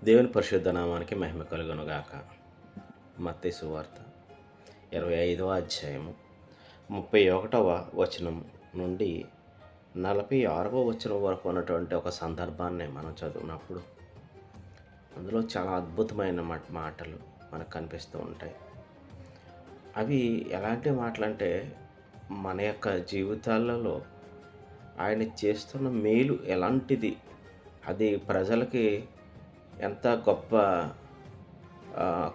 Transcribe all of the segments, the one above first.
దేవుని పరిశుద్ధ నామానికి మహిమ కలుగునుగాక. మత్తయి సువార్త 25వ అధ్యాయము 31వ వచనం నుండి 46వ వచనం వరకు ఉన్నటువంటి ఒక సందర్భాన్ని మనం చదివినప్పుడు అందులో చాలా అద్భుతమైన మాటలు మనకు కనిపిస్తూ ఉంటాయి. అవి ఎలాంటి మాటలంటే మన యొక్క జీవితాలలో ఆయన చేస్తున్న మేలు ఎలాంటిది, అది ప్రజలకి ఎంత గొప్ప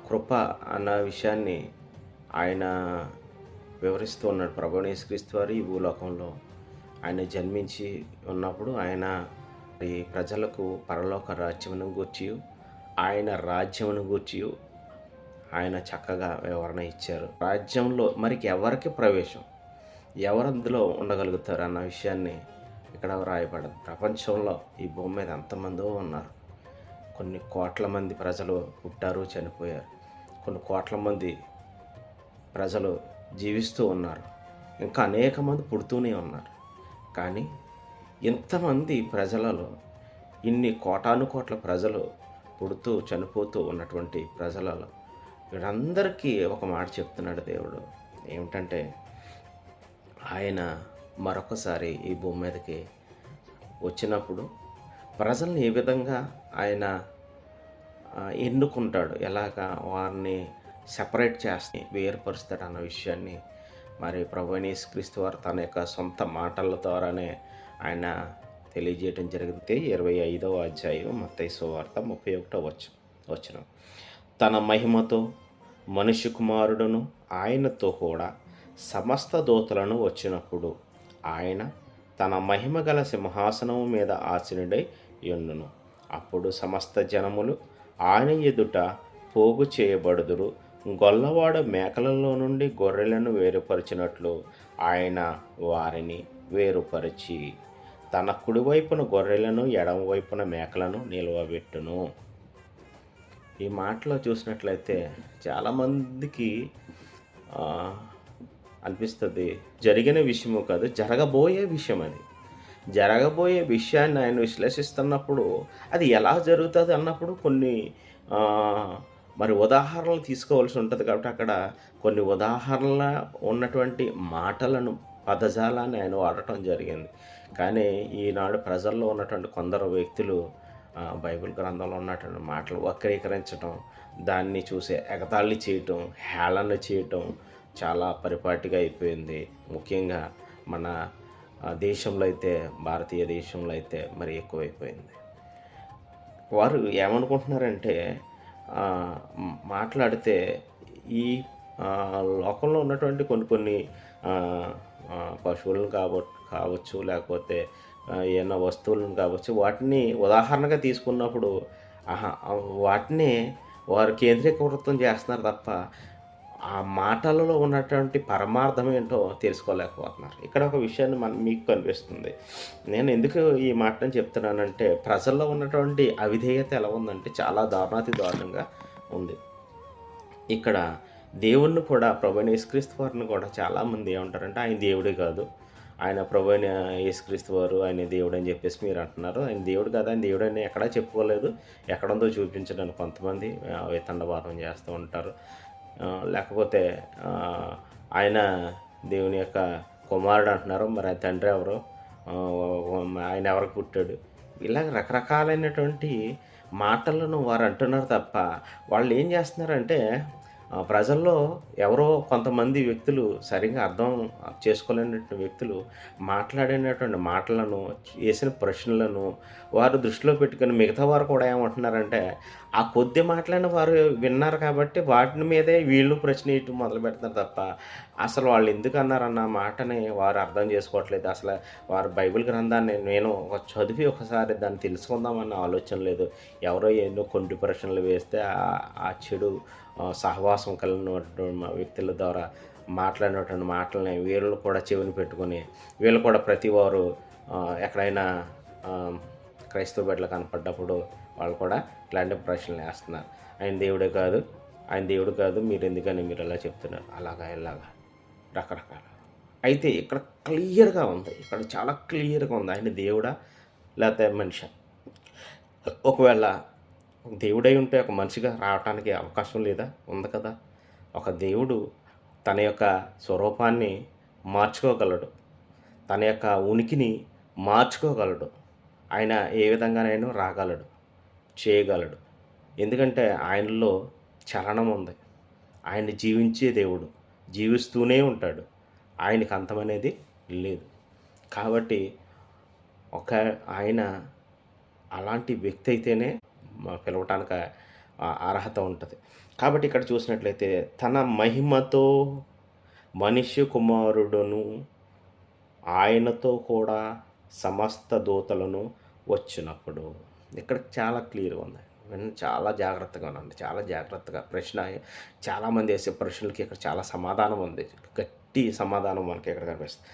కృప అన్న విషయాన్ని ఆయన వివరిస్తూ ఉన్నాడు. ప్రభువైన యేసుక్రీస్తు వారు ఈ భూలోకంలో ఆయన జన్మించి ఉన్నప్పుడు ఆయన ఈ ప్రజలకు పరలోక రాజ్యమును గూర్చి, ఆయన రాజ్యమును గూర్చి ఆయన చక్కగా వివరణ ఇచ్చారు. రాజ్యంలో మరికి ఎవరికి ప్రవేశం, ఎవరు అందులో ఉండగలుగుతారు అన్న విషయాన్ని ఇక్కడ రాయబడదు. ప్రపంచంలో ఈ భూమి మీద ఎంతమందో ఉన్నారు. కొన్ని కోట్ల మంది ప్రజలు పుట్టారు, చనిపోయారు. కొన్ని కోట్ల మంది ప్రజలు జీవిస్తూ ఉన్నారు. ఇంకా అనేక మంది పుడుతూనే ఉన్నారు. కానీ ఇంతమంది ప్రజలలో ఇన్ని కోటాను కోట్ల ప్రజలు పుడుతూ చనిపోతూ ఉన్నటువంటి ప్రజలలో వీరందరికీ ఒక మాట చెప్తున్నాడు దేవుడు. ఏమిటంటే ఆయన మరొకసారి ఈ భూమి మీదకి వచ్చినప్పుడు ప్రజల్ని ఏ విధంగా ఆయన ఎన్నుకుంటాడు, ఎలాగా వారిని సెపరేట్ చేసి వేరుపరుస్తాడు అన్న విషయాన్ని మరి ప్రభువైన యేసుక్రీస్తు వారు తన యొక్క సొంత మాటల ద్వారానే ఆయన తెలియజేయడం జరిగింది. 25వ అధ్యాయం మత్తయి సువార్త 31వ వచనం. తన మహిమతో మనుష్య కుమారుడును ఆయనతో కూడా సమస్త దూతలను వచ్చినప్పుడు ఆయన తన మహిమ గల సింహాసనము మీద ఆసీనుడై యుండును. అప్పుడు సమస్త జనములు ఆయన ఎదుట పోగు చేయబడుదురు. గొల్లవాడ మేకలలో నుండి గొర్రెలను వేరుపరిచినట్లు ఆయన వారిని వేరుపరిచి తన కుడివైపున గొర్రెలను ఎడమవైపున మేకలను నిలవబెట్టును. ఈ మాటలో చూసినట్లయితే చాలామందికి అనిపిస్తుంది జరిగిన విషయము కాదు, జరగబోయే విషయం. అది జరగబోయే విషయాన్ని ఆయన విశ్లేషిస్తున్నప్పుడు అది ఎలా జరుగుతుంది అన్నప్పుడు కొన్ని మరి ఉదాహరణలు తీసుకోవాల్సి ఉంటుంది. కాబట్టి అక్కడ కొన్ని ఉదాహరణల ఉన్నటువంటి మాటలను, పదజాలాన్ని ఆయన వాడటం జరిగింది. కానీ ఈనాడు ప్రజల్లో ఉన్నటువంటి కొందరు వ్యక్తులు బైబిల్ గ్రంథంలో ఉన్నటువంటి మాటలు వక్రీకరించడం, దాన్ని చూసే ఎగతాళి చేయటం, హేళన చేయటం చాలా పరిపాటిగా అయిపోయింది. ముఖ్యంగా మన దేశంలో అయితే, భారతీయ దేశంలో అయితే మరి ఎక్కువైపోయింది. వారు ఏమనుకుంటున్నారంటే మాట్లాడితే ఈ లోకంలో ఉన్నటువంటి కొన్ని పశువులను కావచ్చు, లేకపోతే ఏమైనా వస్తువులను కావచ్చు, వాటిని ఉదాహరణగా తీసుకున్నప్పుడు వాటిని వారు కేంద్రీకృతం చేస్తున్నారు తప్ప ఆ మాటలలో ఉన్నటువంటి పరమార్థం ఏంటో తెలుసుకోలేకపోతున్నారు. ఇక్కడ ఒక విషయాన్ని మీకు కనిపిస్తుంది. నేను ఎందుకు ఈ మాటను చెప్తున్నానంటే ప్రజల్లో ఉన్నటువంటి అవిధేయత ఎలా ఉందంటే చాలా దారుణాతి దారుణంగా ఉంది. ఇక్కడ దేవుణ్ణి కూడా, ప్రభువైన యేసుక్రీస్తు వారిని కూడా చాలామంది ఏమంటారంటే ఆయన దేవుడే కాదు, ఆయన ప్రభువైన యేసుక్రీస్తు వారు ఆయన దేవుడు అని చెప్పేసి మీరు అంటున్నారు. ఆయన దేవుడు కాదు, ఆయన దేవుడు అని ఎక్కడా చెప్పుకోలేదు, ఎక్కడుందో చూపించడానికి కొంతమంది వితండవాదం చేస్తూ ఉంటారు. లేకపోతే ఆయన దేవుని యొక్క కుమారుడు అంటున్నారు, మరి ఆయన తండ్రి ఎవరు, ఆయన ఎవరికి పుట్టాడు, ఇలాగ రకరకాలైనటువంటి మాటలను వారు అంటున్నారు తప్ప వాళ్ళు ఏం చేస్తున్నారంటే ప్రజల్లో ఎవరో కొంతమంది వ్యక్తులు, సరిగ్గా అర్థం చేసుకోలేనటువంటి వ్యక్తులు మాట్లాడినటువంటి మాటలను, వేసిన ప్రశ్నలను వారు దృష్టిలో పెట్టుకుని మిగతా వారు కూడా ఏమంటున్నారంటే ఆ కొద్ది మాటలను వారు విన్నారు కాబట్టి వాటి మీదే వీళ్ళు ప్రశ్న వేయటం మొదలు పెడతారు తప్ప అసలు వాళ్ళు ఎందుకు అన్నారన్న మాటని వారు అర్థం చేసుకోవట్లేదు. అసలు వారు బైబిల్ గ్రంథాన్ని నేను చదివి ఒకసారి దాన్ని తెలుసుకుందామన్న ఆలోచన లేదు. ఎవరో ఎన్నో కొంటి ప్రశ్నలు వేస్తే ఆ చెడు సహవాసం కలిగిన వ్యక్తుల ద్వారా మాట్లాడినటువంటి మాటలని వీళ్ళు కూడా చెవిని పెట్టుకొని వీళ్ళు కూడా ప్రతి వారు ఎక్కడైనా క్రైస్తవ బిడ్డలు కనపడ్డప్పుడు వాళ్ళు కూడా ఇట్లాంటి ప్రశ్నలు వేస్తున్నారు. ఆయన దేవుడే కాదు, ఆయన దేవుడు కాదు, మీరు ఎందుకని మీరు ఎలా చెప్తున్నారు, ఇలాగా రకరకాల. అయితే ఇక్కడ క్లియర్గా ఉంది, ఇక్కడ చాలా క్లియర్గా ఉంది ఆయన దేవుడా లేకపోతే మనిషి. ఒకవేళ దేవుడై ఉంటే ఒక మనిషిగా రావటానికి అవకాశం లేదా? ఉంది కదా! ఒక దేవుడు తన యొక్క స్వరూపాన్ని మార్చుకోగలడు. తన యొక్క ఉనికిని మార్చుకోగలడు. ఆయన ఏ విధంగానైనా రాగలడు, చేయగలడు. ఎందుకంటే ఆయనలో చలనం ఉంది. ఆయన జీవించే దేవుడు. జీవిస్తూనే ఉంటాడు. ఆయనకి అంతమనేది లేదు. కాబట్టి ఒక ఆయన అలాంటి వ్యక్తి అయితేనే పిలవటానికి అర్హత ఉంటది. కాబట్టి ఇక్కడ చూసినట్లయితే తన మహిమతో మనుష్య కుమారుడును ఆయనతో కూడా సమస్త దూతలను వచ్చినప్పుడు. ఇక్కడ చాలా క్లియర్‌గా ఉంది. చాలా జాగ్రత్తగా వినండి. చాలా జాగ్రత్తగా చాలామంది వేసే ప్రశ్నలకి ఇక్కడ చాలా సమాధానం ఉంది. గట్టి సమాధానం మనకి ఇక్కడ కనిపిస్తుంది.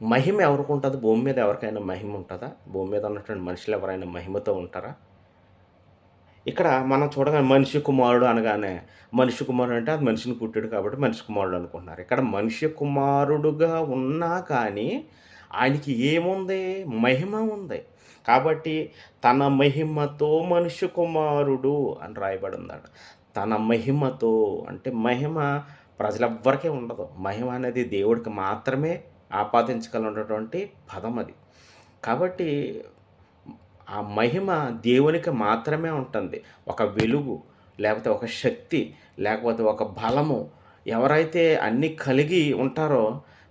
మహిమ ఎవరికుంటది? భూమి మీద ఎవరికైనా మహిమ ఉంటదా? భూమి మీద ఉన్నటువంటి మనుషులు ఎవరైనా మహిమతో ఉంటారా? ఇక్కడ మనం చూడగానే మనిషి కుమారుడు అనగానే, మనిషి కుమారుడు అంటే అది మనిషిని పుట్టాడు కాబట్టి మనిషి కుమారుడు అనుకుంటున్నారు. ఇక్కడ మనిషి కుమారుడుగా ఉన్నా కానీ ఆయనకి ఏముంది? మహిమ ఉంది. కాబట్టి తన మహిమతో మనిషి కుమారుడు అని రాయబడి ఉందట. తన మహిమతో అంటే మహిమ ప్రజలెవ్వరికీ ఉండదు. మహిమ అనేది దేవుడికి మాత్రమే ఆపాదించగలిగినటువంటి పదం అది. కాబట్టి ఆ మహిమ దేవునికి మాత్రమే ఉంటుంది. ఒక వెలుగు, లేకపోతే ఒక శక్తి, లేకపోతే ఒక బలము ఎవరైతే అన్నీ కలిగి ఉంటారో,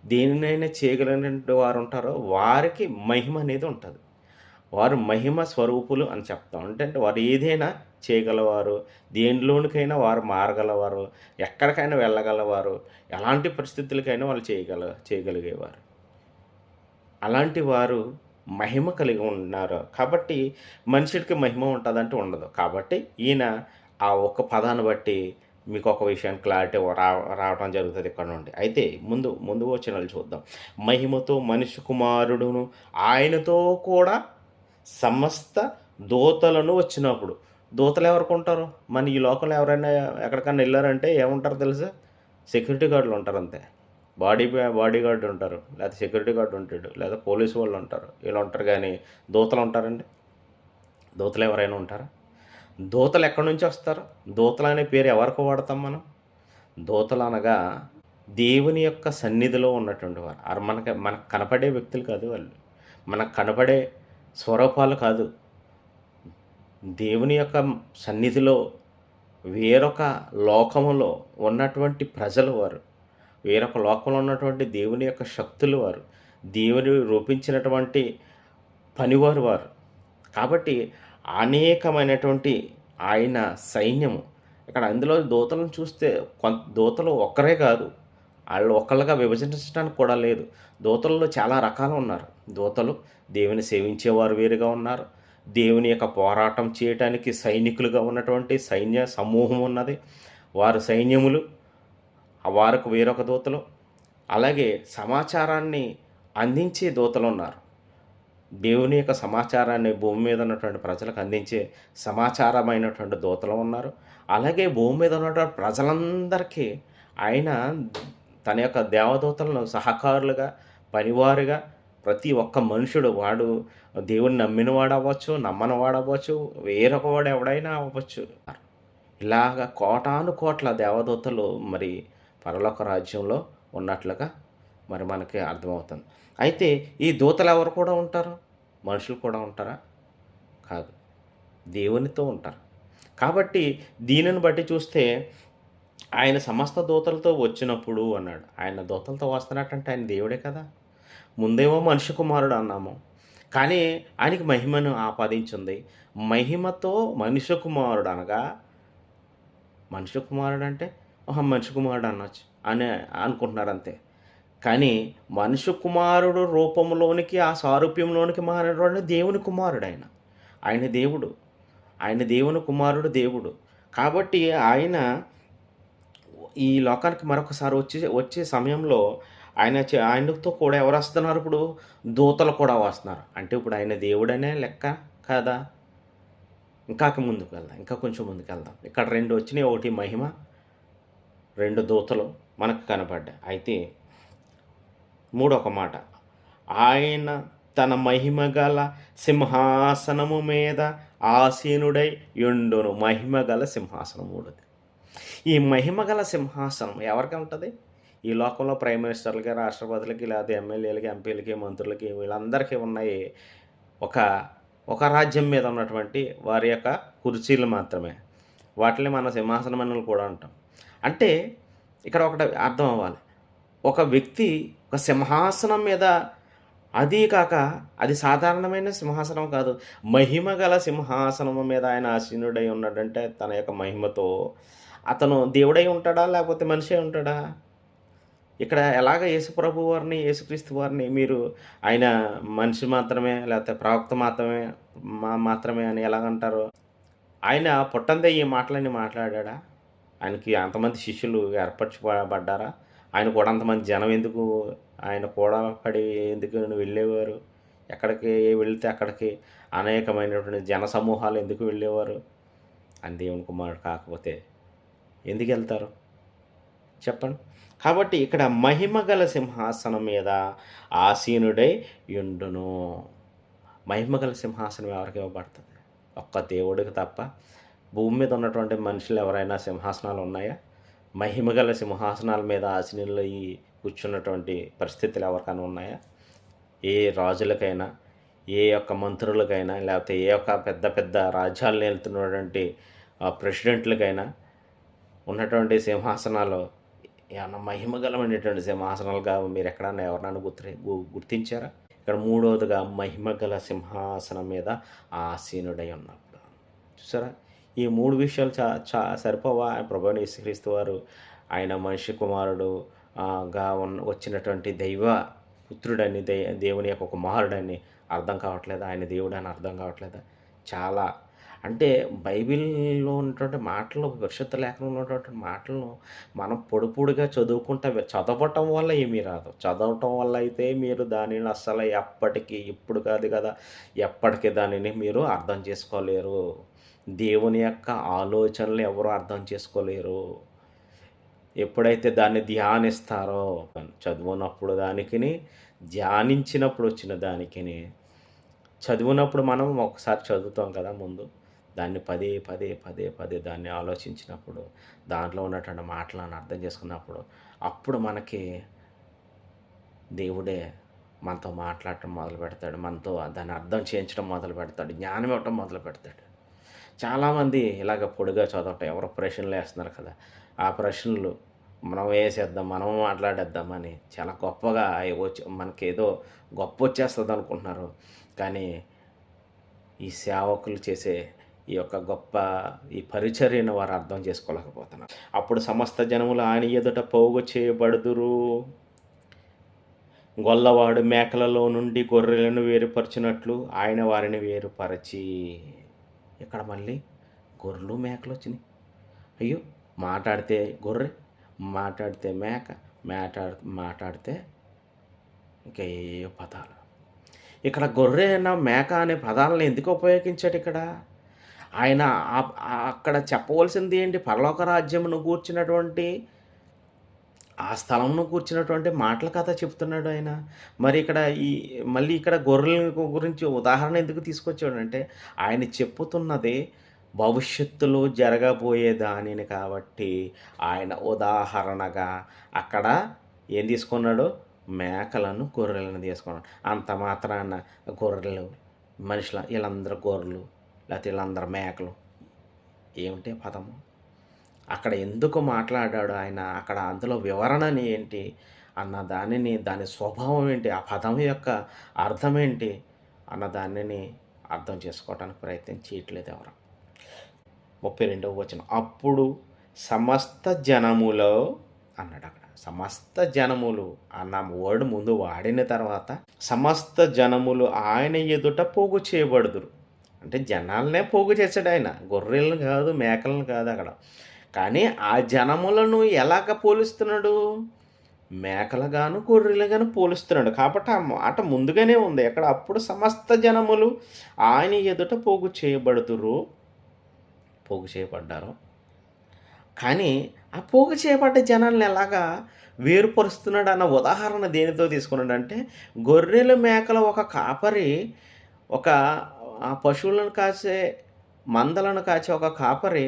దేనినైనా చేయగలిగినటువంటి వారు ఉంటారో వారికి మహిమ అనేది ఉంటది. వారు మహిమ స్వరూపులు అని చెప్తాం. అంటే వారు ఏదైనా చేయగలవారు, దేనిలోనికైనా వారు మారగలవారు, ఎక్కడికైనా వెళ్ళగలవారు, ఎలాంటి పరిస్థితులకైనా వాళ్ళు చేయగలిగేవారు. అలాంటి వారు మహిమ కలిగి ఉన్నారు. కాబట్టి మనుషుడికి మహిమ ఉంటదంటే ఉండదు. కాబట్టి ఈయన ఆ ఒక్క పదాన్ని బట్టి మీకు ఒక విషయాన్ని క్లారిటీ రావటం జరుగుతది ఇక్కడ నుండి. అయితే ముందు వచనాలు చూద్దాం. మహిమతో మనిషి కుమారుడును ఆయనతో కూడా సమస్త దూతలను వచ్చినప్పుడు. దూతలు ఎవరికుంటారు? మన ఈ లోకంలో ఎవరైనా ఎక్కడికన్నా ఎళ్లారంటే ఏముంటారో తెలుసా? సెక్యూరిటీ గార్డులు ఉంటారు అంతే. బాడీ గార్డ్ ఉంటారు. లేకపోతే సెక్యూరిటీ గార్డ్ ఉంటాడు. లేదా పోలీసు వాళ్ళు ఉంటారు. వీళ్ళు ఉంటారు గానీ దూతలు ఉంటారండి? దూతలు ఎవరైనా ఉంటారా? దూతలు ఎక్కడి నుంచి వస్తారు? దూతలు అనే పేరు ఎవరికి వాడతాం మనం? దూతలు అనగా దేవుని యొక్క సన్నిధిలో ఉన్నటువంటి వారు. మనకు కనపడే వ్యక్తులు కాదు వాళ్ళు. మనకు కనపడే స్వరూపాలు కాదు. దేవుని యొక్క సన్నిధిలో వేరొక లోకములో ఉన్నటువంటి ప్రజలు వారు. వేరొక లోకంలో ఉన్నటువంటి దేవుని యొక్క శక్తులు వారు. దేవుని రూపించినటువంటి పనివారు వారు. కాబట్టి అనేకమైనటువంటి ఆయన సైన్యము. ఇక్కడ అందులో దూతలను చూస్తే దూతలు ఒక్కరే కాదు. ఆళ్ళు ఒక్కళ్ళుగా విభజించడానికి కూడా లేదు. దూతల్లో చాలా రకాలు ఉన్నారు. దూతలు దేవుని సేవించేవారు వేరుగా ఉన్నారు. దేవుని యొక్క పోరాటం చేయటానికి సైనికులుగా ఉన్నటువంటి సైన్య సమూహం ఉన్నది. వారు సైన్యములు. వారికి వేరొక దూతలు. అలాగే సమాచారాన్ని అందించే దూతలున్నారు. దేవుని యొక్క సమాచారాన్ని భూమి మీద ఉన్నటువంటి ప్రజలకు అందించే సమాచారమైనటువంటి దూతలు ఉన్నారు. అలాగే భూమి మీద ఉన్నటువంటి ప్రజలందరికీ ఆయన తన యొక్క దేవదూతలను సహకారులుగా, పనివారుగా ప్రతి ఒక్క మనుషుడు వాడు దేవుని నమ్మినవాడు అవ్వచ్చు, నమ్మనివాడు అవ్వచ్చు, వేరొక వాడు ఎవడైనా అవ్వచ్చు. ఇలాగ కోటాను కోట్ల దేవదూతలు మరి పరలోక రాజ్యంలో ఉన్నట్లుగా మరి మనకి అర్థమవుతుంది. అయితే ఈ దూతలు ఎవరు కూడా ఉంటారు? మనుషులు కూడా ఉంటారా? కాదు. దేవునితో ఉంటారు. కాబట్టి దీనిని బట్టి చూస్తే ఆయన సమస్త దూతలతో వచ్చినప్పుడు అన్నాడు. ఆయన దూతలతో వస్తున్నట్టంటే ఆయన దేవుడే కదా! ముందేమో మనిషి కుమారుడు అన్నాము. కానీ ఆయనకి మహిమను ఆపాదించింది. మహిమతో మనిషి కుమారుడు అనగా మనిషి కుమారుడు అంటే మనిషి కుమారుడు అనొచ్చు అని అనుకుంటున్నారు అంతే. కానీ మనిషి కుమారుడు రూపంలోనికి ఆ సారూప్యంలోనికి మారినటువంటి దేవుని కుమారుడు ఆయన. ఆయన దేవుడు. ఆయన దేవుని కుమారుడు దేవుడు. కాబట్టి ఆయన ఈ లోకానికి మరొకసారి వచ్చే సమయంలో ఆయనతో కూడా ఎవరు వస్తున్నారు ఇప్పుడు? దూతలు కూడా వస్తున్నారు. అంటే ఇప్పుడు ఆయన దేవుడనే లెక్క కాదా? ముందుకు వెళ్దాం. ఇంకా కొంచెం ముందుకెళ్దాం. ఇక్కడ 2 వచ్చినాయి. ఒకటి మహిమ, 2 దూతలు మనకు కనపడ్డాయి. అయితే మూడొక మాట, ఆయన తన మహిమగల సింహాసనము మీద ఆసీనుడై యుండును. మహిమగల సింహాసనం మూడోది. ఈ మహిమగల సింహాసనం ఎవరికి ఉంటుంది? ఈ లోకంలో ప్రైమ్ మినిస్టర్లకి, రాష్ట్రపతులకి, లేకపోతే ఎమ్మెల్యేలకి, ఎంపీలకి, మంత్రులకి వీళ్ళందరికీ ఉన్నాయి ఒక ఒక రాజ్యం మీద ఉన్నటువంటి వారి యొక్క కుర్చీలు మాత్రమే. వాటిని మనం సింహాసనమని కూడా అంటాం. అంటే ఇక్కడ ఒకటి అర్థం అవ్వాలి. ఒక వ్యక్తి ఒక సింహాసనం మీద, అదీ కాక అది సాధారణమైన సింహాసనం కాదు, మహిమగల సింహాసనం మీద ఆయన ఆసీనుడై ఉన్నాడంటే తన యొక్క మహిమతో అతను దేవుడై ఉంటాడా లేకపోతే మనిషి అయి ఉంటాడా? ఇక్కడ ఎలాగ యేసుప్రభు వారిని, యేసుక్రీస్తు వారిని మీరు ఆయన మనిషి మాత్రమే లేకపోతే ప్రవక్త మాత్రమే అని ఎలాగంటారు? ఆయన పుట్టందే ఈ మాటలన్నీ మాట్లాడాడా? ఆయనకి అంతమంది శిష్యులు ఏర్పరచబడ్డారా? ఆయన కూడా అంతమంది జనం ఎందుకు ఆయన కూడా పడి ఎందుకు వెళ్ళేవారు? ఎక్కడికి వెళితే అక్కడికి అనేకమైనటువంటి జన సమూహాలు ఎందుకు వెళ్ళేవారు? అని దేవుని కుమారుడు కాకపోతే ఎందుకు వెళ్తారు చెప్పండి? కాబట్టి ఇక్కడ మహిమగల సింహాసనం మీద ఆసీనుడై యుండును. మహిమగల సింహాసనం ఎవరికి ఇవ్వబడుతుంది? ఒక్క దేవుడికి తప్ప. భూమి మీద ఉన్నటువంటి మనుషులు ఎవరైనా సింహాసనాలు ఉన్నాయా? మహిమగల సింహాసనాల మీద ఆసీనులై కూర్చున్నటువంటి పరిస్థితులు ఎవరికైనా ఉన్నాయా? ఏ రాజులకైనా, ఏ యొక్క మంత్రులకైనా, లేకపోతే ఏ యొక్క పెద్ద పెద్ద రాజ్యాలను వెళ్తున్నటువంటి ప్రెసిడెంట్లకైనా ఉన్నటువంటి సింహాసనాలు ఏమన్నా మహిమగలమైనటువంటి సింహాసనాలుగా మీరు ఎక్కడన్నా ఎవరినైనా గుర్తించారా? ఇక్కడ మూడవదిగా మహిమగల సింహాసనం మీద ఆసీనుడై ఉన్నప్పుడు. చూసారా? ఈ మూడు విషయాలు సరిపోవా? ప్రభువైన యేసుక్రీస్తు వారు ఆయన మనిషి కుమారుడు వచ్చినటువంటి దైవ పుత్రుడని, దేవుని యొక్క కుమారుడని అర్థం కావట్లేదా? ఆయన దేవుడు అని అర్థం కావట్లేదా? చాలా అంటే బైబిల్లో ఉన్నటువంటి మాటలు, పరిశుద్ధ లేఖనంలో ఉన్నటువంటి మాటలను మనం పొడిగా చదవటం వల్ల ఏమీ రాదు. చదవటం వల్ల అయితే మీరు దానిని అస్సలు ఎప్పటికీ, ఇప్పుడు కాదు కదా, ఎప్పటికీ దానిని మీరు అర్థం చేసుకోలేరు. దేవుని యొక్క ఆలోచనలు ఎవరు అర్థం చేసుకోలేరు. ఎప్పుడైతే దాన్ని ధ్యానిస్తారో, చదివినప్పుడు దానికిని, ధ్యానించినప్పుడు వచ్చిన దానికిని, చదివినప్పుడు మనం ఒకసారి చదువుతాం కదా ముందు, దాన్ని పదే దాన్ని ఆలోచించినప్పుడు, దాంట్లో ఉన్నటువంటి మాటలను అర్థం చేసుకున్నప్పుడు, అప్పుడు మనకి దేవుడే మనతో మాట్లాడటం మొదలు పెడతాడు. మనతో దాన్ని అర్థం చేయించడం మొదలు పెడతాడు. జ్ఞానం ఇవ్వటం మొదలు పెడతాడు. చాలామంది ఇలాగ పొడిగా చదవటం, ఎవరో ప్రశ్నలు వేస్తున్నారు కదా, ఆ ప్రశ్నలు మనం వేసేద్దాం, మనం మాట్లాడేద్దామని చాలా గొప్పగా మనకేదో గొప్ప వచ్చేస్తుంది అనుకుంటున్నారు. కానీ ఈ సేవకులు చేసే ఈ యొక్క గొప్ప ఈ పరిచర్యను వారు అర్థం చేసుకోలేకపోతున్నారు. అప్పుడు సమస్త జనములు ఆయన ఎదుట పోగు చేయబడుదురు. గొల్లవాడు మేకలలో నుండి గొర్రెలను వేరుపరిచినట్లు ఆయన వారిని వేరుపరచి. ఇక్కడ మళ్ళీ గొర్రెలు మేకలు వచ్చినాయి. అయ్యో, మాట్లాడితే గొర్రె, మాట్లాడితే మేక, మాట్లాడితే ఇంకా ఏ పదాలు. ఇక్కడ గొర్రె మేక అనే పదాలను ఎందుకు ఉపయోగించాడు? ఇక్కడ ఆయన అక్కడ చెప్పవలసింది ఏంటి? పరలోక రాజ్యమును కూర్చున్నటువంటి, ఆ స్థలంను కూర్చున్నటువంటి మాటల కథ చెప్తున్నాడు ఆయన. మరి ఇక్కడ మళ్ళీ ఇక్కడ గొర్రెల గురించి ఉదాహరణ ఎందుకు తీసుకొచ్చాడంటే, ఆయన చెప్పుతున్నది భవిష్యత్తులో జరగబోయే దానిని కాబట్టి ఆయన ఉదాహరణగా అక్కడ ఏం తీసుకున్నాడు? మేకలను, గొర్రెలను తీసుకున్నాడు. అంత మాత్రాన గొర్రెలు మనుషుల, వీళ్ళందరూ గొర్రెలు లేకపోతే వీళ్ళందరూ మేకలు ఏమిటే పదము? అక్కడ ఎందుకు మాట్లాడాడు ఆయన? అక్కడ అందులో వివరణని ఏంటి అన్న దానిని, దాని స్వభావం ఏంటి, ఆ పదం యొక్క అర్థం ఏంటి అన్న దానిని అర్థం చేసుకోవడానికి ప్రయత్నం చేయట్లేదు ఎవరు. 32వ వచనం, అప్పుడు సమస్త జనములో అన్నాడు. అక్కడ సమస్త జనములు అన్న వర్డ్ ముందు వాడిన తర్వాత సమస్త జనములు ఆయన ఎదుట పోగు చేయబడుదురు. అంటే జనాలనే పోగు చేశాడు ఆయన, గొర్రెలను కాదు, మేకలను కాదు అక్కడ. కానీ ఆ జనములను ఎలాగ పోలుస్తున్నాడు? మేకలుగాను, గొర్రెలుగాను పోలుస్తున్నాడు. కాబట్టి ఆ మాట ముందుగానే ఉంది అక్కడ. అప్పుడు సమస్త జనములు ఆయన ఎదుట పోగు చేయబడుతురు, పోగు చేయబడ్డారు. కానీ ఆ పోగు చేయబడ్డ జనాల్ని ఎలాగా వేరుపరుస్తున్నాడు అన్న ఉదాహరణ దేనితో తీసుకున్నాడంటే, గొర్రెలు, మేకల ఒక కాపరి ఒక పశువులను కాసే మందలను కాచే ఒక కాపరి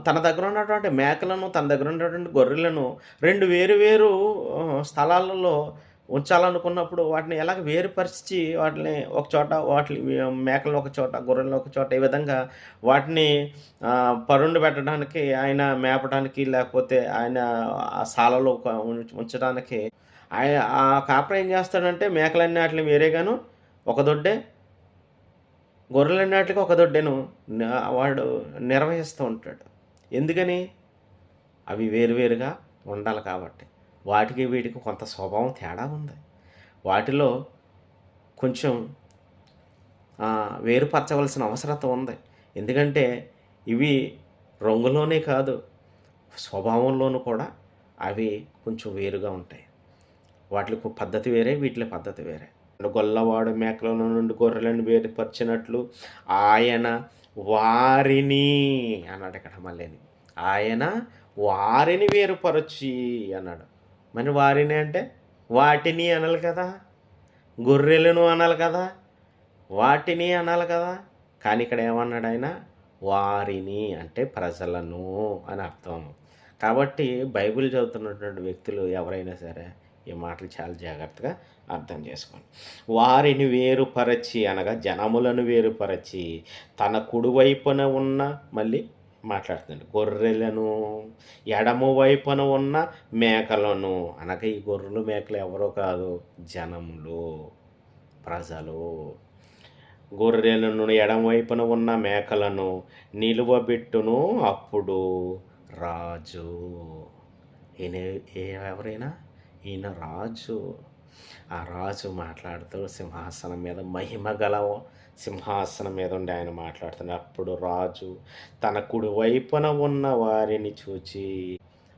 తన దగ్గర ఉన్నటువంటి మేకలను, తన దగ్గర ఉన్నటువంటి గొర్రెలను 2 వేరు వేరు స్థలాలలో ఉంచాలనుకున్నప్పుడు వాటిని ఎలాగ వేరుపరిచి వాటిని ఒక చోట మేకలను ఒక చోట, గొర్రెలను ఒక చోట ఈ విధంగా వాటిని పరుండబెట్టడానికి, ఆయన మేపడానికి లేకపోతే ఆయన ఆ సాలలో ఉంచడానికి ఆ కాపరి ఏం చేస్తాడంటే మేకలన్నీ ఆటిలిని వేరేగాను ఒక దొడ్డే, గొర్రెలన్నిటికి ఒక దొడ్డెను వాడు నిర్వహిస్తూ ఉంటాడు. ఎందుకని? అవి వేరువేరుగా ఉండాలి కాబట్టి. వాటికి వీటికి కొంత స్వభావం తేడా ఉంది. వాటిలో కొంచెం వేరుపరచవలసిన అవసరత ఉంది. ఎందుకంటే ఇవి రంగులోనే కాదు, స్వభావంలోనూ కూడా అవి కొంచెం వేరుగా ఉంటాయి. వాటికి పద్ధతి వేరే, వీటిలో పద్ధతి వేరే. గొల్లవాడు మేకల నుండి గొర్రెలను వేరుపరిచినట్లు ఆయన వారిని అన్నాడు ఇక్కడ మళ్ళీని. ఆయన వారిని వేరుపరచి అన్నాడు. మరి వారిని అంటే వాటిని అనాలి కదా, గొర్రెలను అనాలి కదా, వాటిని అనాలి కదా. కానీ ఇక్కడ ఏమన్నాడు ఆయన? వారిని అంటే ప్రజలను అని అర్థం. కాబట్టి బైబిల్ చదువుతున్నటువంటి వ్యక్తులు ఎవరైనా సరే ఈ మాటలు చాలా జాగ్రత్తగా అర్థం చేసుకోండి. వారిని వేరుపరచి అనగా జనములను వేరుపరచి తన కుడివైపున ఉన్న మళ్ళీ మాట్లాడుతున్నాడు గొర్రెలను, ఎడమ వైపున ఉన్న మేకలను అనగా ఈ గొర్రెలు మేకలు ఎవరో కాదు, జనములు, ప్రజలు. గొర్రెలను ఎడమ వైపున ఉన్న మేకలను నిలువబెట్టును అప్పుడు రాజు. ఎవరైనా ఈయన రాజు. ఆ రాజు మాట్లాడుతూ సింహాసనం మీద మహిమ గల సింహాసనం మీద ఉండి ఆయన మాట్లాడుతున్నాడు. అప్పుడు రాజు తన కుడి వైపున ఉన్న వారిని చూచి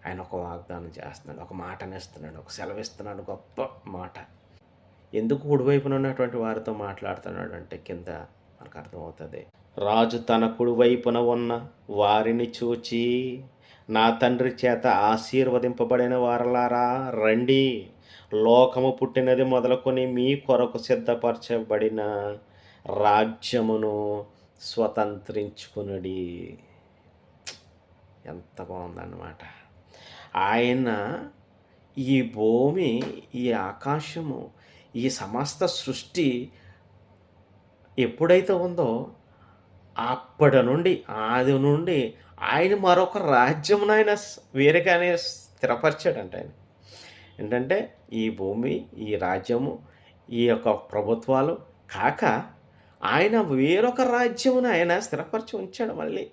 ఆయన ఒక వాగ్దానం చేస్తున్నాడు, ఒక మాట అనేస్తున్నాడు, ఒక సెలవిస్తున్నాడు, గొప్ప మాట. ఎందుకు కుడివైపున ఉన్నటువంటి వారితో మాట్లాడుతున్నాడు అంటే కింద మనకు అర్థమవుతుంది. రాజు తన కుడివైపున ఉన్న వారిని చూచి, నా తండ్రి చేత ఆశీర్వదింపబడిన వారలారా రండి, లోకము పుట్టినది మొదలుకొని మీ కొరకు సిద్ధపరచబడిన రాజ్యమును స్వతంత్రించుకునడి. ఎంత బాగుందన్నమాట. ఆయన ఈ భూమి, ఈ ఆకాశము, ఈ సమస్త సృష్టి ఎప్పుడైతే ఉందో అప్పటి నుండి, ఆది నుండి ఆయన మరొక రాజ్యమును ఆయన వేరేగానే స్థిరపరిచాడంట. ఆయన ఏంటంటే ఈ భూమి, ఈ రాజ్యము, ఈ యొక్క ప్రభుత్వాలు కాక ఆయన వేరొక రాజ్యమును ఆయన స్థిరపరిచి ఉంచాడు. మళ్ళీ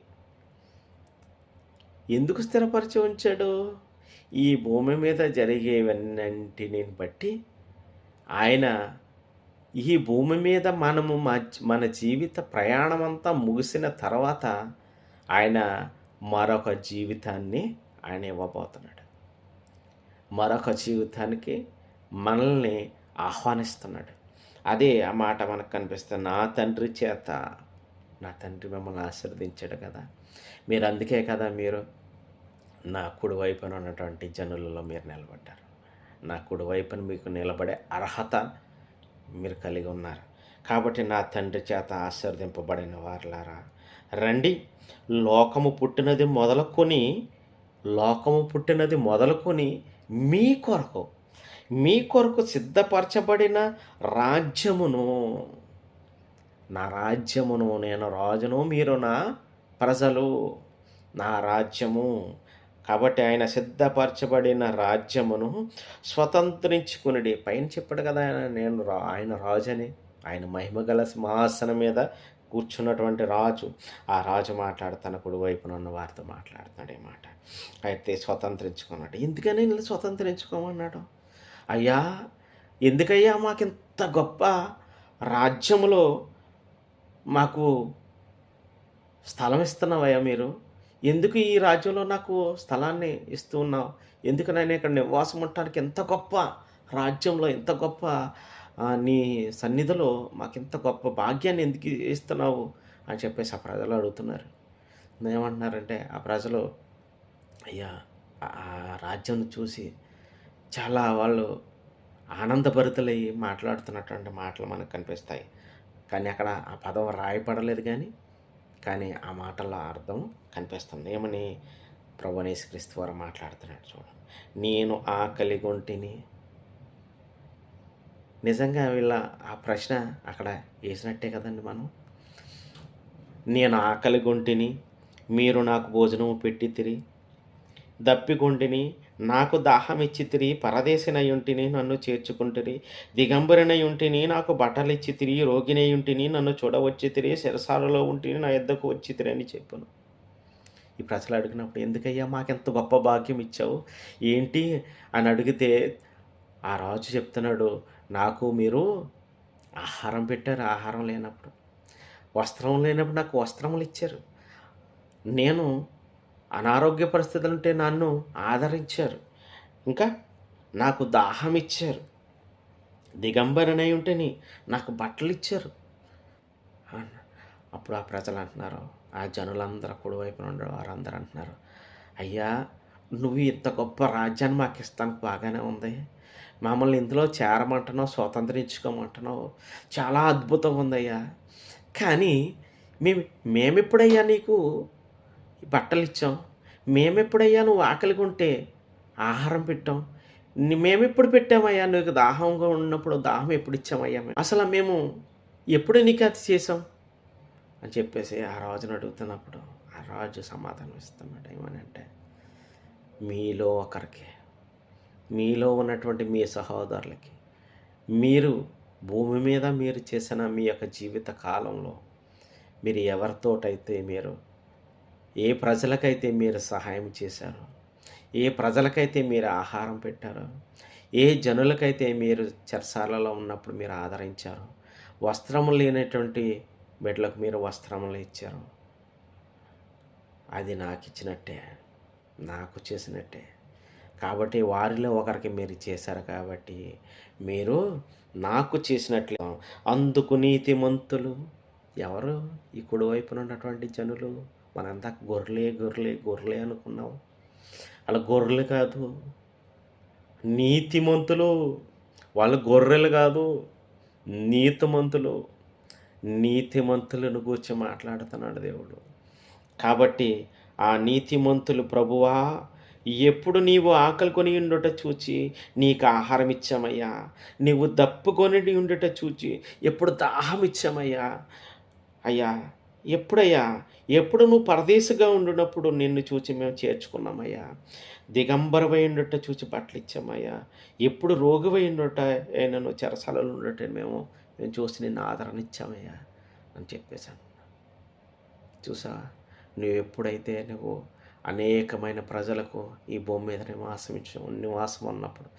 ఎందుకు స్థిరపరిచి ఉంచాడు? ఈ భూమి మీద జరిగేవన్నింటిని బట్టి ఆయన ఈ భూమి మీద మనము మన జీవిత ప్రయాణం అంతా ముగిసిన తర్వాత ఆయన మరొక జీవితాన్ని ఆయన ఇవ్వబోతున్నాడు. మరొక జీవితానికి మనల్ని ఆహ్వానిస్తున్నాడు. అదే ఆ మాట మనకు కనిపిస్తుంది. నా తండ్రి చేత, నా తండ్రి మిమ్మల్ని ఆశీర్వదించాడు కదా, మీరు అందుకే కదా మీరు నా కుడివైపున ఉన్నటువంటి జనులలో మీరు నిలబడ్డారు. నా కుడివైపున మీకు నిలబడే అర్హత మీరు కలిగి ఉన్నారు. కాబట్టి నా తండ్రి చేత ఆశీర్వదింపబడిన వారులారా రండి, లోకము పుట్టినది మొదలుకొని మీ కొరకు సిద్ధపరచబడిన రాజ్యమును, నా రాజ్యమును, నేను రాజును, మీరు నా ప్రజలు, నా రాజ్యము. కాబట్టి ఆయన సిద్ధపరచబడిన రాజ్యమును స్వతంత్రించుకుని, పైన చెప్పాడు కదా ఆయన రాజు అని. ఆయన మహిమగల సింహాసనం మీద కూర్చున్నటువంటి రాజు. ఆ రాజు తన కుడివైపున ఉన్న వారితో మాట్లాడుతున్నాడు ఈ మాట. అయితే స్వతంత్రించుకున్నాడు. ఎందుకని స్వతంత్రించుకోమన్నాడు? అయ్యా, ఎందుకయ్యా మాకింత గొప్ప రాజ్యములో మాకు స్థలం ఇస్తున్నావయ్యా మీరు? ఎందుకు ఈ రాజ్యంలో నాకు స్థలాన్ని ఇస్తూ ఉన్నావు? ఎందుకు నేను ఇక్కడ నివాసం ఉండటానికి ఎంత గొప్ప రాజ్యంలో, ఎంత గొప్ప నీ సన్నిధిలో మాకింత గొప్ప భాగ్యాన్ని ఎందుకు ఇస్తున్నావు అని చెప్పేసి ఆ ప్రజలు అడుగుతున్నారు. ఏమంటున్నారంటే ఆ ప్రజలు, అయ్యా ఆ రాజ్యం చూసి చాలా వాళ్ళు ఆనందభరితులయ్యి మాట్లాడుతున్నటువంటి మాటలు మనకు కనిపిస్తాయి. కానీ అక్కడ ఆ పదం రాయపడలేదు కానీ ఆ మాటల్లో అర్థం కనిపిస్తుంది. ఏమని? ప్రభువైన యేసుక్రీస్తు వారు మాట్లాడుతున్నాడు చూడండి. నేను ఆకలిగొంటిని. నిజంగా వీళ్ళ ఆ ప్రశ్న అక్కడ వేసినట్టే కదండి మనం. నేను ఆకలిగొంటిని, మీరు నాకు భోజనము పెట్టితిరి. దప్పిగొంటిని, నాకు దాహమిచ్చితిరి. పరదేశినయుంటిని, నన్ను చేర్చుకుంటిరి. దిగంబరినయుంటిని, నాకు బట్టలిచ్చితిరి. రోగినయుంటిని, నన్ను చూడవచ్చితిరి. చెరసాలలో ఉంటిని, నా యొద్దకు వచ్చితిరి అని చెప్పాను. ఈ ప్రజలు అడిగినప్పుడు, ఎందుకయ్యా మాకెంత గొప్ప భాగ్యం ఇచ్చావు, ఏంటి అని అడిగితే ఆ రాజు చెప్తున్నాడు, నాకు మీరు ఆహారం పెట్టారు, ఆహారం లేనప్పుడు. వస్త్రం లేనప్పుడు నాకు వస్త్రములు ఇచ్చారు. నేను అనారోగ్య పరిస్థితులు ఉంటే నన్ను ఆదరించారు. ఇంకా నాకు దాహం ఇచ్చారు. దిగంబరనై ఉంటేని నాకు బట్టలు ఇచ్చారు. అప్పుడు ఆ ప్రజలు అంటున్నారు, ఆ జనులందరూ కుడివైపున ఉండే వారందరూ అంటున్నారు, అయ్యా నువ్వు ఇంత గొప్ప రాజ్యాన్ని మాకు ఇస్తానికి బాగానే ఉంది. మమ్మల్ని ఇందులో చేరమంటున్నావు, స్వతంత్రించుకోమంటున్నావు, చాలా అద్భుతంగా ఉందయ్యా. కానీ మేమెప్పుడయ్యా నీకు బట్టలు ఇచ్చాం? మేమెప్పుడయ్యా నువ్వు ఆకలిగా ఉంటే ఆహారం పెట్టాం? మేమెప్పుడు పెట్టామయ్యా? నీకు దాహంగా ఉన్నప్పుడు దాహం ఎప్పుడు ఇచ్చామయ్యా? అసలు మేము ఎప్పుడు నీకు అది చేసాం అని చెప్పేసి ఆ రాజును అడుగుతున్నప్పుడు ఆ రాజు సమాధానం ఇస్తున్నాడు. ఏమనంటే, మీలో ఒకరికి, మీలో ఉన్నటువంటి మీ సహోదరులకి, మీరు భూమి మీద మీరు చేసిన మీ యొక్క జీవిత కాలంలో మీరు ఎవరితోటైతే మీరు ఏ ప్రజలకైతే మీరు సహాయం చేశారో, ఏ ప్రజలకైతే మీరు ఆహారం పెట్టారో, ఏ జనులకైతే మీరు చెరసాలలో ఉన్నప్పుడు మీరు ఆదరించారో, వస్త్రము లేనటువంటి బిడ్డలకు మీరు వస్త్రములు ఇచ్చారు, అది నాకు ఇచ్చినట్టే, నాకు చేసినట్టే. కాబట్టి వారిలో ఒకరికి మీరు చేశారు కాబట్టి మీరు నాకు చేసినట్లే. అందుకు నీతిమంతులు ఎవరు? ఈ కుడివైపున ఉన్నటువంటి జనులు. మనంతా గొర్రెలే అనుకున్నాం. అలా గొర్రెలు కాదు, నీతిమంతులు. వాళ్ళు గొర్రెలు కాదు, నీతిమంతులు. నీతిమంతులను గూర్చి మాట్లాడుతున్నాడు దేవుడు. కాబట్టి ఆ నీతిమంతులు, ప్రభువా ఎప్పుడు నీవు ఆకలి కొని ఉండుట చూచి నీకు ఆహారం ఇచ్చామయ్యా, నీవు దప్పుకొని ఉండుట చూచి ఎప్పుడు దాహం ఇచ్చామయ్యా. అయ్యా ఎప్పుడయ్యా? ఎప్పుడు నువ్వు పరదేశిగా ఉండునప్పుడు నిన్ను చూచి మేము చేర్చుకున్నామయ్యా. దిగంబరమై ఉండుట చూచి బట్టలు ఇచ్చామయ్యా. ఎప్పుడు రోగివై ఉండుట నువ్వు చెరసాలలో ఉండట మేము చూసి నిన్ను ఆదరణ ఇచ్చామయ్యా అని చెప్పేశాను. చూసావా? నువ్వు ఎప్పుడైతే నువ్వు అనేకమైన ప్రజలకు ఈ భూమి మీద నివాసం ఉన్నప్పుడు,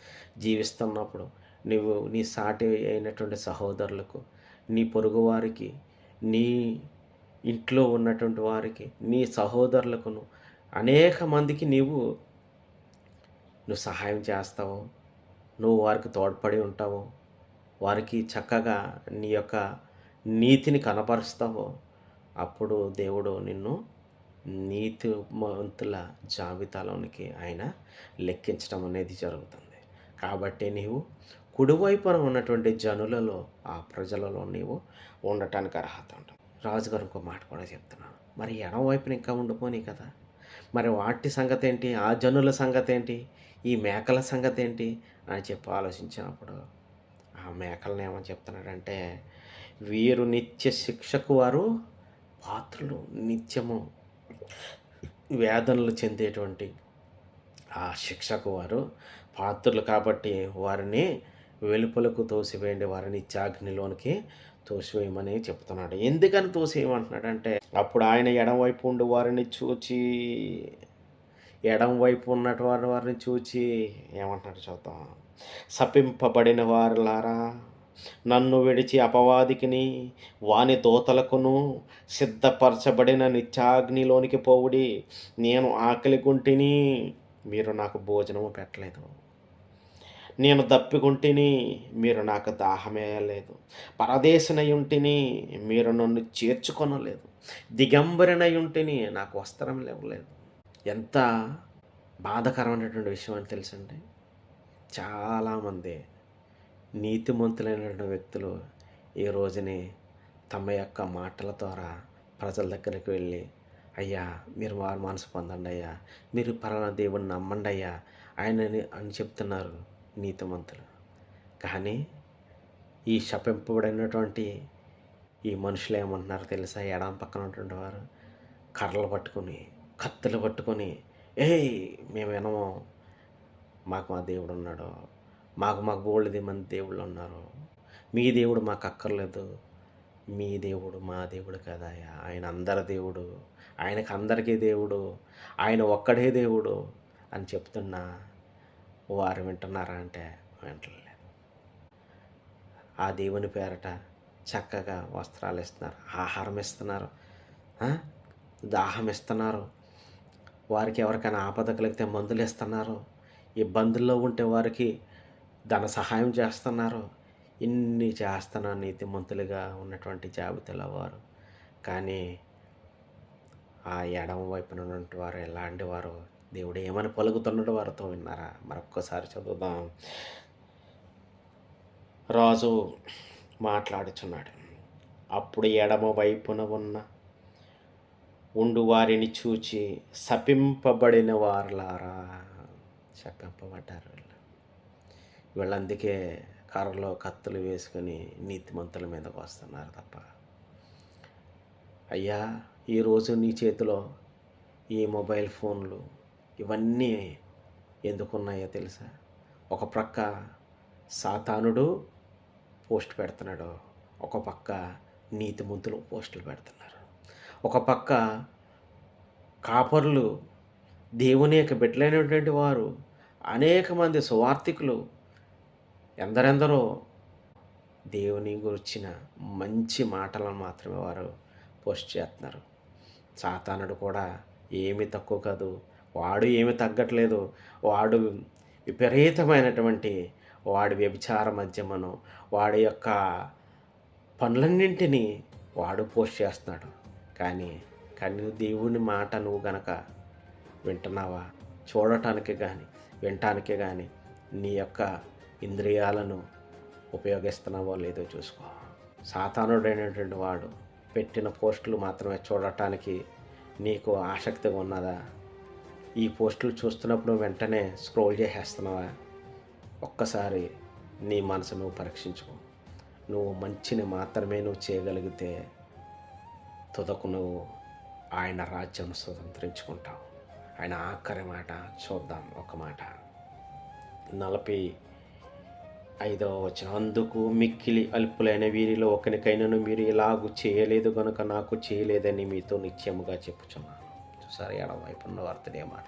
జీవిస్తున్నప్పుడు, నువ్వు నీ సాటి అయినటువంటి సహోదరులకు, నీ పొరుగువారికి, నీ ఇంట్లో ఉన్నటువంటి వారికి, నీ సహోదరులకును అనేక మందికి నువ్వు సహాయం చేస్తావు, నువ్వు వారికి తోడ్పడి ఉంటావు, వారికి చక్కగా నీ యొక్క నీతిని కనపరుస్తావు, అప్పుడు దేవుడు నిన్ను నీతిమంతుల జాబితాలోనికి ఆయన లెక్కించడం అనేది జరుగుతుంది. కాబట్టి నీవు కుడివైపున ఉన్నటువంటి జనులలో, ఆ ప్రజలలో నీవు ఉండటానికి అర్హత ఉంటుంది. రాజుగారు ఇంకో మాట కూడా చెప్తున్నాను, మరి ఎడమవైపున ఇంకా ఉండిపోనీ కదా, మరి వాటి సంగతి ఏంటి, ఆ జనుల సంగతి ఏంటి, ఈ మేకల సంగతి ఏంటి అని చెప్పి ఆలోచించినప్పుడు ఆ మేకలను ఏమని చెప్తున్నాడంటే, వీరు నిత్య శిక్షకు వారు పాత్రులు, నిత్యము వేదనలు చెందేటువంటి ఆ శిక్షకు వారు పాత్రులు కాబట్టి వారిని వెలుపలకు తోసివేయండి, వారిని నిత్యాగ్నిలోనికి తోసివేయమని చెప్తున్నాడు. ఎందుకని తోసివేయమంటున్నాడంటే, అప్పుడు ఆయన ఎడమవైపు ఉండి వారిని చూచి, ఎడమవైపు ఉన్నటువంటి వారిని చూచి ఏమంటున్నాడు చూద్దాం. శపింపబడిన వారులారా, నన్ను విడిచి అపవాదికిని వాని దోతలకును సిద్ధపరచబడిన నిత్యాగ్నిలోనికి పోవుడి. నేను ఆకలిగొంటిని, మీరు నాకు భోజనము పెట్టలేదు. నేను దప్పికొంటిని, మీరు నాకు దాహమేయలేదు. పరదేశినయుంటిని, మీరు నన్ను చేర్చుకొనలేదు. దిగంబరినయుంటిని, నాకు వస్త్రం ఇవ్వలేదు. ఎంత బాధాకరమైనటువంటి విషయం అని తెలుసండి. చాలామంది నీతిమంతులైనటువంటి వ్యక్తులు ఈ రోజుని తమ యొక్క మాటల ద్వారా ప్రజల దగ్గరికి వెళ్ళి, అయ్యా మీరు వారి మనసు పొందండి అయ్యా, మీరు పలానా దేవుడిని నమ్మండి అయ్యా ఆయనని అని చెప్తున్నారు నీతిమంతులు. కానీ ఈ శపింపబడినటువంటి ఈ మనుషులు ఏమంటున్నారో తెలుసా? ఎడమ పక్కన ఉన్నటువంటి వారు కర్రలు పట్టుకొని, కత్తులు పట్టుకొని, ఏయ్ మేము వినము, మాకు మా దేవుడు ఉన్నాడు, మాకు బోల్డ్ మంది దేవుళ్ళు ఉన్నారు, మీ దేవుడు మాకు అక్కర్లేదు, మీ దేవుడు మా దేవుడు కదయ్యా, ఆయన అందరి దేవుడు, ఆయనకు అందరికీ దేవుడు, ఆయన ఒక్కడే దేవుడు అని చెప్తున్నా వారు వింటున్నారా అంటే వింటలేదు. ఆ దేవుని పేరట చక్కగా వస్త్రాలు ఇస్తున్నారు, ఆహారం ఇస్తున్నారు, దాహం ఇస్తున్నారు, వారికి ఎవరికైనా ఆపద కలిగితే మందులు ఇస్తున్నారు, ఇబ్బందుల్లో ఉంటే వారికి ధన సహాయం చేస్తున్నారు. ఇన్ని చేస్తున్న నీతిమంతులుగా ఉన్నటువంటి జాబితాలో వారు. కానీ ఆ ఎడమ వైపున ఉన్నటువంటి వారు ఎలాంటి వారు, దేవుడు ఏమని పలుకుతున్నాడు వారితో విన్నారా? మరొక్కసారి చదువుదాం. రాజు మాట్లాడుచున్నాడు. అప్పుడు ఎడమ వైపున ఉండు వారిని చూచి, శపింపబడిన వారులారా, శపింపబడ్డారు వీళ్ళందుకే కర్రలో కత్తులు వేసుకొని నీతిమంతుల మీదకు వస్తున్నారు తప్ప. అయ్యా ఈరోజు నీ చేతిలో ఈ మొబైల్ ఫోన్లు ఇవన్నీ ఎందుకున్నాయో తెలుసా? ఒక ప్రక్క సాతానుడు పోస్ట్ పెడుతున్నాడు, ఒక పక్క నీతిమంతులు పోస్టులు పెడుతున్నారు, ఒక పక్క కాపరులు దేవుని యొక్క బిడ్డలైనటువంటి వారు అనేక మంది సువార్థికులు ఎందరెందరో దేవుని గురించిన మంచి మాటలను మాత్రమే వారు పోస్ట్ చేస్తున్నారు. సాతానుడు కూడా ఏమీ తక్కువ కాదు, వాడు ఏమీ తగ్గట్లేదు, వాడు విపరీతమైనటువంటి వాడి వ్యభిచార మద్యమను వాడి యొక్క పనులన్నింటినీ వాడు పోస్ట్ చేస్తున్నాడు. కానీ దేవుని మాట నువ్వు గనక వింటున్నావా? చూడటానికి కానీ వినటానికి కానీ నీ యొక్క ఇంద్రియాలను ఉపయోగిస్తున్నావో లేదో చూసుకో. సాతానుడైనటువంటి వాడు పెట్టిన పోస్టులు మాత్రమే చూడటానికి నీకు ఆసక్తిగా ఉన్నదా? ఈ పోస్టులు చూస్తున్నప్పుడు వెంటనే స్క్రోల్ చేసేస్తున్నావా? ఒక్కసారి నీ మనసు నువ్వు పరీక్షించుకో. నువ్వు మంచిని మాత్రమే నువ్వు చేయగలిగితే తుదకు నువ్వు ఆయన రాజ్యం స్వతంత్రించుకుంటావు. ఆయన ఆఖరి మాట చూద్దాం. ఒక మాట 45వ వచనం. అందుకు మిక్కిలి అల్పులైన వీరిలో ఒకనికైనాను మీరు ఇలాగూ చేయలేదు కనుక నాకు చేయలేదని మీతో నిత్యముగా చెప్పుచున్నాను. చూసారు ఎడమవైపు ఉన్న వార్తనే మాట.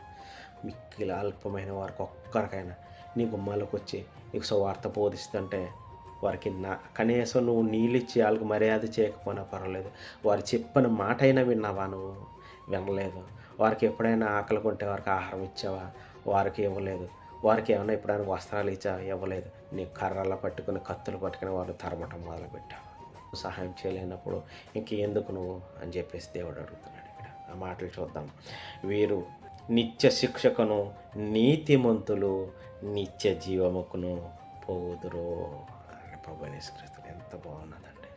మిక్కిలి అల్పమైన వారికి ఒక్కరికైనా నీ గుమ్మాలకు వచ్చి నీకు సువార్త బోధిస్తుంటే వారికి కనీసం నువ్వు నీళ్ళు ఇచ్చి వాళ్ళకి మర్యాద చేయకపోయినా పర్వాలేదు, వారు చెప్పిన మాట అయినా విన్నావా? నువ్వు వినలేదు. వారికి ఎప్పుడైనా ఆకలి కొంటే వారికి ఆహారం ఇచ్చావా? వారికి ఇవ్వలేదు. వారికి ఏమైనా ఎప్పుడైనా వస్త్రాలు ఇచ్చావా? ఇవ్వలేదు. నీ కర్రలు పట్టుకుని కత్తులు పట్టుకుని వారు తరమటం మొదలుపెట్టావు. సహాయం చేయలేనప్పుడు ఇంకెందుకు నువ్వు అని చెప్పేసి దేవుడు అడుగుతున్నాడు. ఇక్కడ ఆ మాటలు చూద్దాం. వీరు నిత్య శిక్షకును, నీతిమంతులు నిత్య జీవముకును పోదురు. ప్రభువైన యేసుక్రీస్తు ఎంత బాగున్నదండి.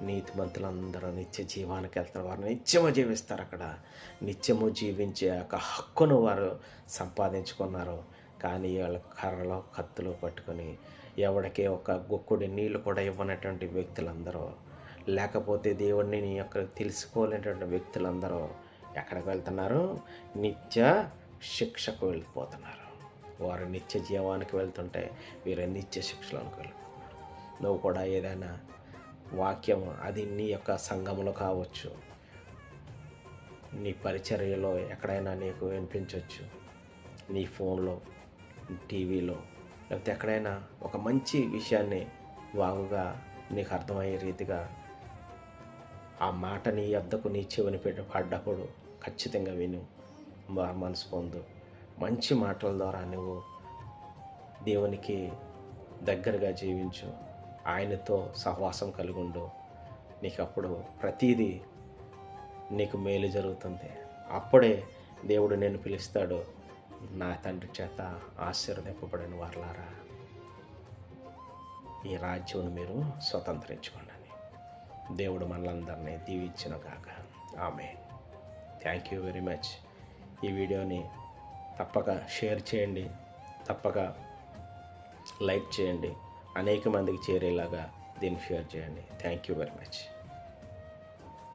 నీతిమంతులందరూ నిత్య జీవానికి వెళ్తారు. వారు నిత్యము జీవిస్తారు. అక్కడ నిత్యము జీవించే ఒక హక్కును వారు సంపాదించుకున్నారు. కానీ వాళ్ళ కర్రలో కత్తులు పట్టుకొని ఎవడికి ఒక గుక్కుడి నీళ్ళు కూడా ఇవ్వనటువంటి వ్యక్తులందరూ, లేకపోతే దేవుడిని నీ యొక్క తెలుసుకోలేనటువంటి వ్యక్తులందరూ ఎక్కడికి వెళ్తున్నారు? నిత్య శిక్షకు వెళ్ళిపోతున్నారు. వారు నిత్య జీవానికి వెళ్తుంటే వీరు నిత్య శిక్షలోనికి వెళ్ళిపోతున్నారు. నువ్వు కూడా ఏదైనా వాక్యం, అది నీ యొక్క సంఘంలో కావచ్చు, నీ పరిచర్యలో ఎక్కడైనా నీకు వినిపించవచ్చు, నీ ఫోన్లో, టీవీలో, లేకపోతే ఎక్కడైనా ఒక మంచి విషయాన్ని బాగుగా నీకు అర్థమయ్యే రీతిగా ఆ మాట నీ వద్దకు నీ చెవిని పడ్డప్పుడు ఖచ్చితంగా విను, మనసు పొందు. మంచి మాటల ద్వారా నువ్వు దేవునికి దగ్గరగా జీవించు, ఆయనతో సహవాసం కలిగి ఉండు. నీకు అప్పుడు ప్రతీదీ నీకు మేలు జరుగుతుంది. అప్పుడే దేవుడు నేను పిలుస్తాడు, నా తండ్రి చేత ఆశీర్వదింపబడిన వారలారా, ఈ రాజ్యం మీరు స్వతంత్రించుకోండి. దేవుడు మనలందరినీ దీవించును గాక. ఆమేన్. Thank you very much. ఈ వీడియోని తప్పక షేర్ చేయండి, తప్పక లైక్ చేయండి, అనేక మందికి చేరేలాగా దీన్ని షేర్ చేయండి. Thank you very much.